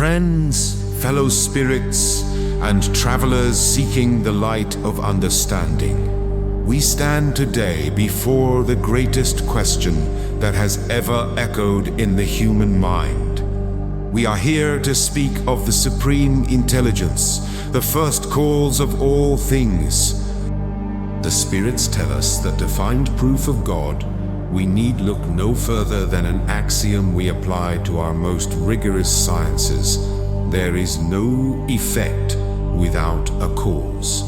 Friends, fellow spirits, and travelers seeking the light of understanding, we stand today before the greatest question that has ever echoed in the human mind. We are here to speak of the supreme intelligence, the first cause of all things. The spirits tell us that to find proof of God, we need look no further than an axiom we apply to our most rigorous sciences. There is no effect without a cause.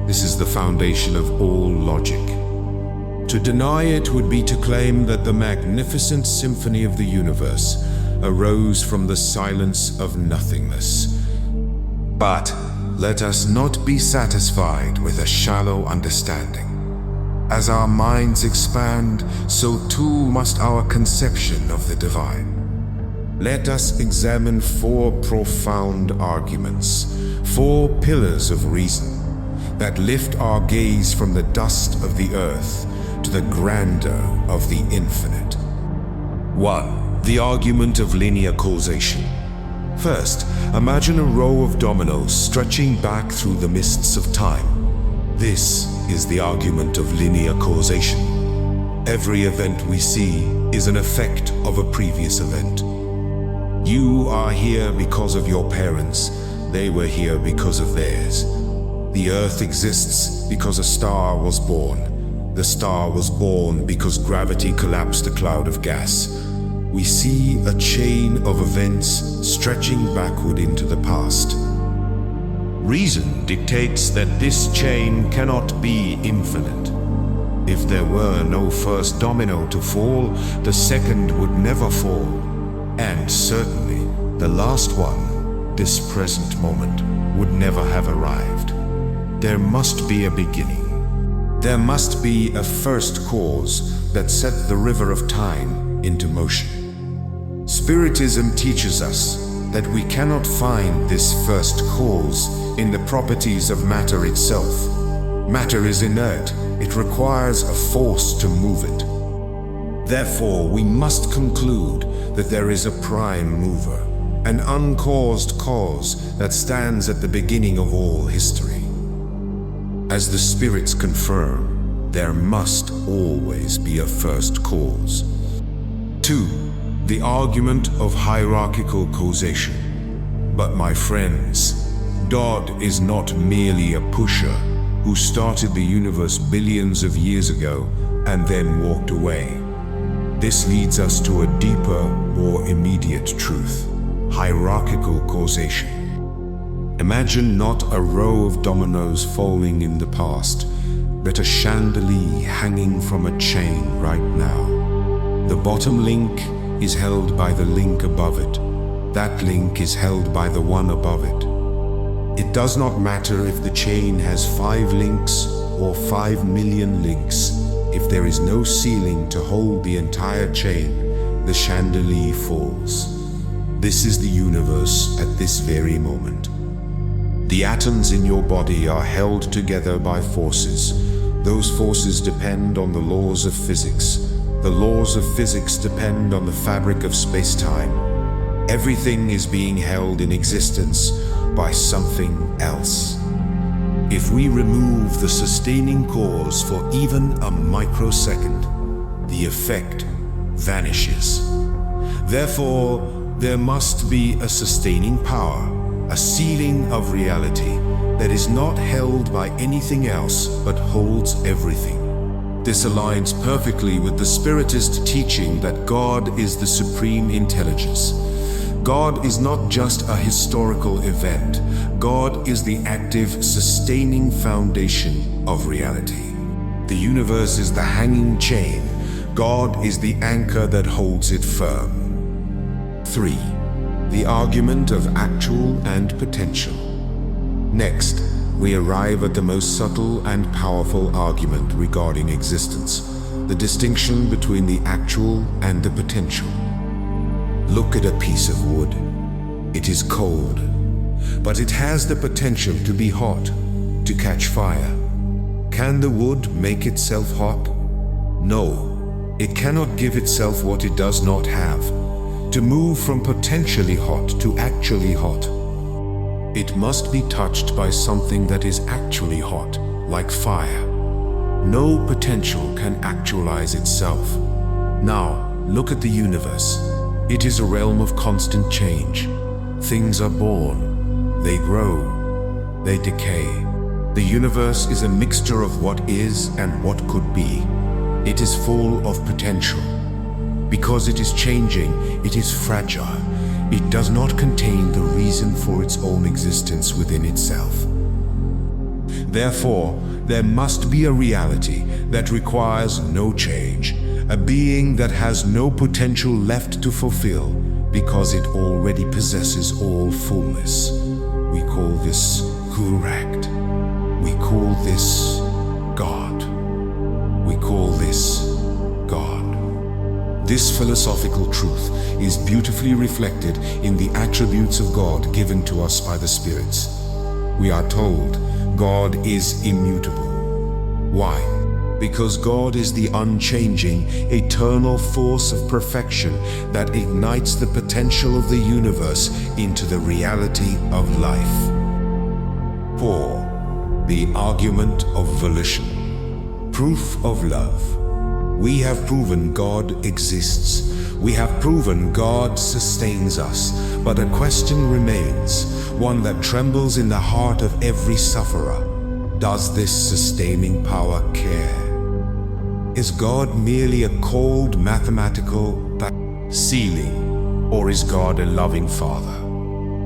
This is the foundation of all logic. To deny it would be to claim that the magnificent symphony of the universe arose from the silence of nothingness. But let us not be satisfied with a shallow understanding. As our minds expand, so too must our conception of the divine. Let us examine 4 profound arguments, 4 pillars of reason, that lift our gaze from the dust of the earth to the grandeur of the infinite. 1. The argument of linear causation. First, imagine a row of dominoes stretching back through the mists of time. This is the argument of linear causation. Every event we see is an effect of a previous event. You are here because of your parents. They were here because of theirs. The earth exists because a star was born. The star was born because gravity collapsed a cloud of gas. We see a chain of events stretching backward into the past. Reason dictates that this chain cannot be infinite. If there were no first domino to fall, the second would never fall. And certainly, the last one, this present moment, would never have arrived. There must be a beginning. There must be a first cause that set the river of time into motion. Spiritism teaches us that we cannot find this first cause in the properties of matter itself. Matter is inert. It requires a force to move it. Therefore, we must conclude that there is a prime mover, an uncaused cause that stands at the beginning of all history. As the spirits confirm, there must always be a first cause. 2. The argument of hierarchical causation. But my friends, God is not merely a pusher who started the universe billions of years ago and then walked away. This leads us to a deeper, more immediate truth: hierarchical causation. Imagine not a row of dominoes falling in the past, but a chandelier hanging from a chain right now. The bottom link is held by the link above it. That link is held by the one above it. It does not matter if the chain has 5 links or 5 million links. If there is no ceiling to hold the entire chain, the chandelier falls. This is the universe at this very moment. The atoms in your body are held together by forces. Those forces depend on the laws of physics. The laws of physics depend on the fabric of space-time. Everything is being held in existence by something else. If we remove the sustaining cause for even a microsecond, the effect vanishes. Therefore, there must be a sustaining power, a ceiling of reality that is not held by anything else but holds everything. This aligns perfectly with the Spiritist teaching that God is the supreme intelligence. God is not just a historical event. God is the active, sustaining foundation of reality. The universe is the hanging chain. God is the anchor that holds it firm. 3. The argument of actual and potential. Next, we arrive at the most subtle and powerful argument regarding existence, the distinction between the actual and the potential. Look at a piece of wood. It is cold, but it has the potential to be hot, to catch fire. Can the wood make itself hot? No, it cannot give itself what it does not have. to move from potentially hot to actually hot. It must be touched by something that is actually hot, like fire. No potential can actualize itself. Now, look at the universe. It is a realm of constant change. Things are born, they grow, they decay. The universe is a mixture of what is and what could be. It is full of potential. Because it is changing, it is fragile. It does not contain the reason for its own existence within itself. Therefore, there must be a reality that requires no change, a being that has no potential left to fulfill because it already possesses all fullness. We call this correct. We call this God. We call this God. This philosophical truth is beautifully reflected in the attributes of God given to us by the spirits. We are told God is immutable. Why? Because God is the unchanging, eternal force of perfection that ignites the potential of the universe into the reality of life. 4. The argument of volition. Proof of love. We have proven God exists. We have proven God sustains us. But a question remains, one that trembles in the heart of every sufferer. Does this sustaining power care? Is God merely a cold mathematical ceiling, or is God a loving Father?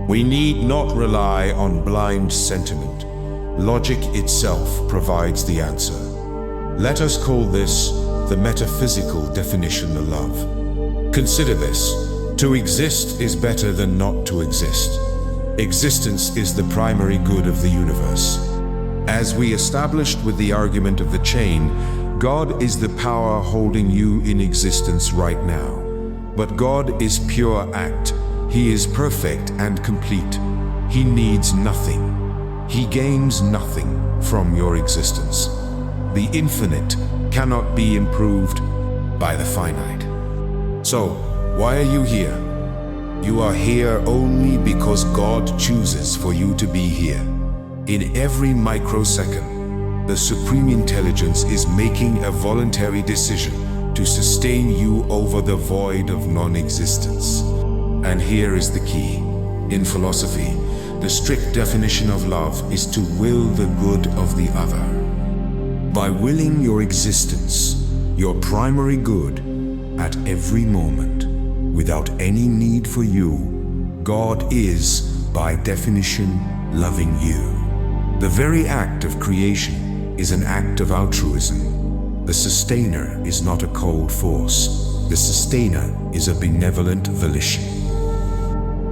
We need not rely on blind sentiment. Logic itself provides the answer. Let us call this the metaphysical definition of love. Consider this. To exist is better than not to exist. Existence is the primary good of the universe. As we established with the argument of the chain, God is the power holding you in existence right now. But God is pure act. He is perfect and complete. He needs nothing. He gains nothing from your existence. The infinite cannot be improved by the finite. So, why are you here? You are here only because God chooses for you to be here. In every microsecond, the Supreme Intelligence is making a voluntary decision to sustain you over the void of non-existence. And here is the key. In philosophy, the strict definition of love is to will the good of the other. By willing your existence, your primary good, at every moment, without any need for you, God is, by definition, loving you. The very act of creation is an act of altruism. The sustainer is not a cold force. The sustainer is a benevolent volition.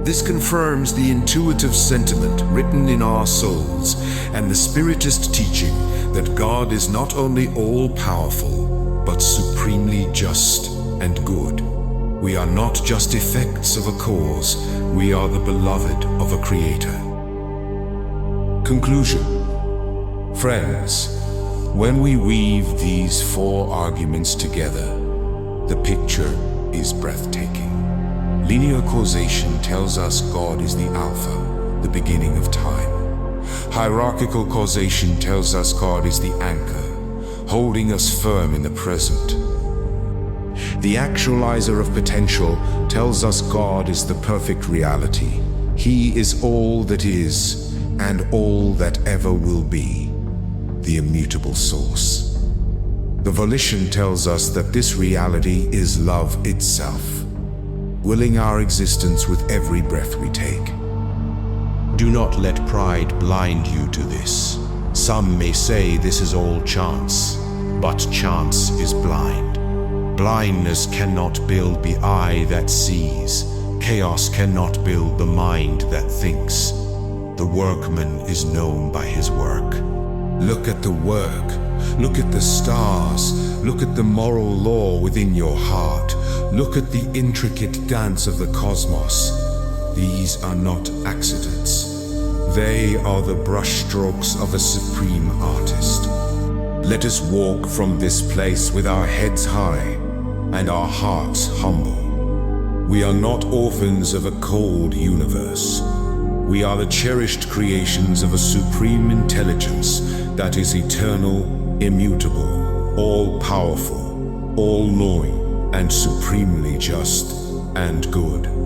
This confirms the intuitive sentiment written in our souls and the Spiritist teaching that God is not only all-powerful, but supremely just and good. We are not just effects of a cause, we are the beloved of a creator. Conclusion. Friends, when we weave these four arguments together, the picture is breathtaking. Linear causation tells us God is the Alpha, the beginning of time. Hierarchical causation tells us God is the anchor, holding us firm in the present. The actualizer of potential tells us God is the perfect reality. He is all that is and all that ever will be, the immutable source. The volition tells us that this reality is love itself, willing our existence with every breath we take. Do not let pride blind you to this. Some may say this is all chance, but chance is blind. Blindness cannot build the eye that sees. Chaos cannot build the mind that thinks. The workman is known by his work. Look at the work. Look at the stars. Look at the moral law within your heart. Look at the intricate dance of the cosmos. These are not accidents. They are the brushstrokes of a supreme artist. Let us walk from this place with our heads high and our hearts humble. We are not orphans of a cold universe. We are the cherished creations of a supreme intelligence that is eternal, immutable, all-powerful, all-knowing, and supremely just and good.